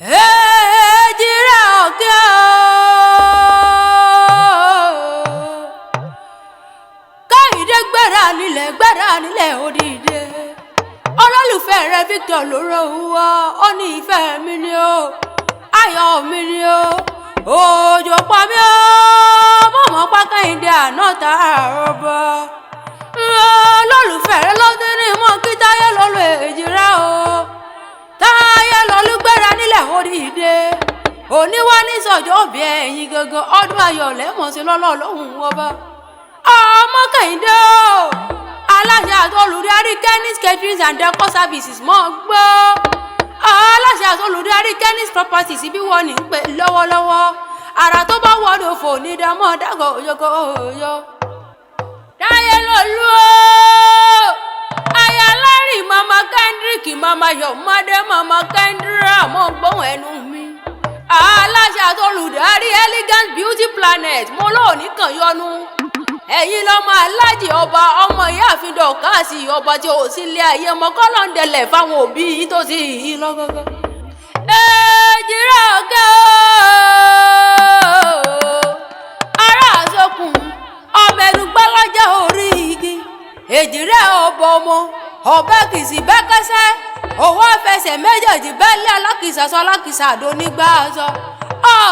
Èjìrẹ́ ọ̀kẹ́ Káyìndé gbéra nílẹ̀ òdìdé olólùfẹ́ rẹ Victor lóró wá ó ní ìfẹ́ mi ni ó ayọ̀ mi ni ó òjò pa mí ó mọ̀mọ́ pa Káyìndé àná ta àrọ́bọ olólùfẹ́ rẹ lọ́dún ní mọ́ kí Táyé lọ́lọ́ Èjìrẹ́ o Táyé lọ́lú gbéra nílẹ̀ òdìdé oníwá ní sọ̀jọ́ bí ẹ̀yìn gangan ọdún ayọ̀ lẹ́mọ̀ sí lọ́lọ́ lóhùn ọba ọmọ Káyìndé o aláṣẹ àtolùdarí Kennis Catering and Decor Services mọ́ gbọ́ aláṣẹ àtolùdarí Kennis Properties bí wọ́n ní ń pè lọ́wọ́lọ́wọ́ ara tó bá wọ́dọ̀ fò ní dámọ́ dágọ̀ òyòkó òyò Táyé lọ́lú o aya Larry mama Kendrick mama Yomade mama Kendra mọ́ gbóhùn ẹnu mi aláṣẹ àtolùdarí Elegant Beauty Planet mo lóòní kàn yọnu ẹ̀yin lọ́mọ aláàjì ọba ọmọ ìyáàfin Dọ̀kásì ọba tí ò sí ilé ayé ọmọ kọ́lọ́ndẹ̀lẹ̀ fáwọn òbí yìí tó sì yí lọ́gọ́gọ́. Èjìrẹ́ ọ̀kẹ́ ará àsokùn ọmọ ẹnugbálájà orí igi Èjìrẹ́ ọba ọmọ ọbẹ̀ kìsì bẹ́kẹ́sẹ́ òwò àfẹsẹ̀ méjèèjì bẹ́ẹ̀lẹ́ alákìsà sọ alákìsà àdó nígbà sọ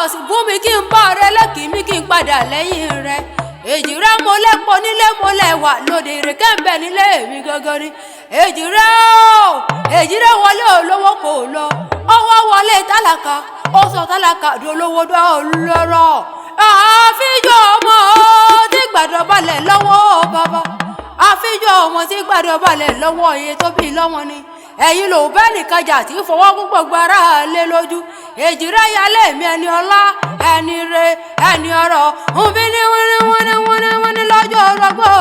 ọ̀sìn fún mi kí n bá rẹ lẹ́kìí mi kí n padà lẹ́yìn rẹ. Èjìrẹ́ mo lẹ́pọ̀ nílé mo lẹ́wà lóde ìrèké ń bẹ nílé mi gangan ni Èjìrẹ́ o Èjìrẹ́ wọlé olówó kò lọ ọwọ́ wọlé tálákà ó sọ tálákà dolówó lọ́rọ̀ àfijọ́ ọmọ tí gbàdọ̀ balẹ̀ lọ́wọ́ bàbá àfijọ́ ọmọ tí gbàdọ̀ balẹ̀ lọ́wọ́ iye tó bí lọ́wọ́ ni ẹ̀yin ló bẹ́ẹ̀ nìkan jà tí fọwọ́ kún gbogbo ara lé lójú Èjìrẹ́ yálé mi ẹni ọlá ẹni re ẹni ọrọ̀ òbí ní wọ́n ní lọ́jọ́ ọlọ́gbọ́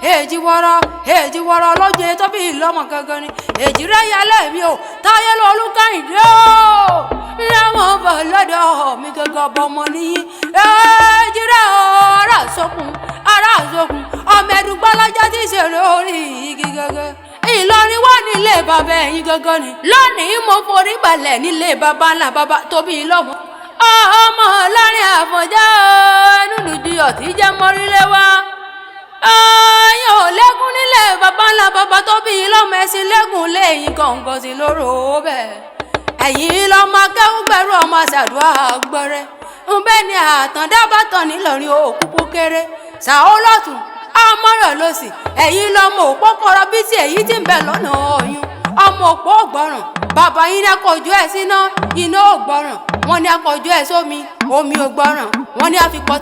èjìwọ́rọ́ lọ́jọ́ tó bí lọ́mọ gangan ni Èjìrẹ́ yálé mi o Táyé lọ́lú Káyìndé o lẹ́wọ̀n bọ̀ lọ́dọ̀ mi gangan bọ́mọ níyì Èjìrẹ́ ará àsokùn ọmọ ẹ̀dùgbọ́lájà tí ìṣèré orí igi gangan Ìlọrin wà nílé bàbá ẹ̀yìn gangan ni lónìí mo forí balẹ̀ nílé bàbá ńlá bàbá tóbi lọ́mọ ọmọ Ìlọrin Àfọ̀njá ẹnu nìdí ọ̀tí jẹ́ mọ́rílẹ̀ wá ẹ̀yìn ò lẹ́gùn nílé bàbá ńlá bàbá tóbi lọ́mọ ẹ̀sìn lẹ́gùn lẹ́yìn kọ̀ǹgọ̀ sí lóró bẹ́ẹ̀ ẹ̀yìn lọ́mọ akẹ́wùgbẹ̀rù ọmọ àṣàdúrà gbọ́rẹ́ bẹ́ẹ̀ ni Àtàndá bá tàn nílọrin òkúkú kéré sàólọ́tún ọmọrọ̀ lọ́sì ẹ̀yin lọ́mọ òpó kọ́ra bí tí èyí ti ń bẹ lọ́nà ọ̀yún ọmọ òpó ògbọ́ràn bàbá yín ní akọjú ẹ̀ síná iná ògbọ́ràn wọ́n ní akọjú ẹ̀ sómi omi ògbọ́ràn wọ́n ní àfikọ́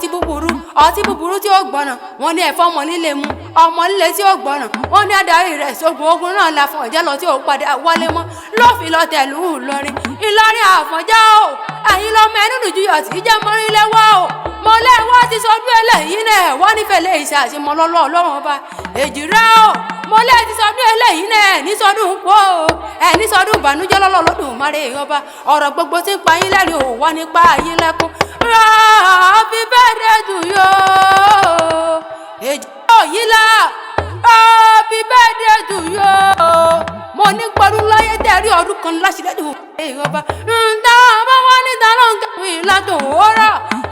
ọtí búburú tí ó gbọ́ràn wọ́n ní ẹ̀fọ́ ọmọ líle mu ọmọ líle tí ó gbọ́ràn wọ́n ní adarí rẹ̀ sógun ogun náà la Àfọ̀njá lọ tí ò padà wálé mọ́ lófin lọ tẹ̀lú Ìlọrin Àfọ̀njá o ẹ̀yin lọ́mọ ẹnu nìjúyọ̀ tí jẹ́ mọ́rílẹ̀ wá o mo lẹ́wọ́ ti sọdún eléyìí náà wọ́n nífẹ̀ẹ́ lè ṣe àṣemọ́ lọ́lọ́ Ọlọ́run ọba Èjìrẹ́ o mo lẹ́ ti sọdún eléyìí náà ní sọdún pọ̀ o ní sọdún ìbànújẹ́ lọ́lọ́ Olódùmarè ọba ọ̀rọ̀ gbogbo tí ń pa yín lẹ́rìn ò wá nípa ayé lẹ́kún Happy birthday to you Èjìrẹ́ òyìnlá Happy birthday to you mo ní gbọdún láyé tẹ̀rí ọdún kan láṣìlẹ́dùn ọba ǹtà bá wá níta ló ń kẹ́wì látò wọ́rọ̀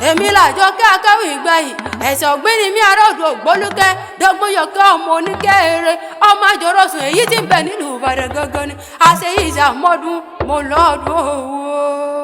èmi làjọ kí akẹ́wì gbẹ̀yìn ẹ̀sẹ̀ ọ̀gbẹ́ni mi aráàlú ògbólúkẹ́ dọ́gbọ́yọ̀kẹ́ ọmọ oníkẹ́ẹ̀rẹ́ ọmọ àjọrọ̀sùn èyí tí ń bẹ nílùú Ìbàdàn gangan ni àṣeyí ìṣàmọ́dún mo lọ́ọ́dún owó.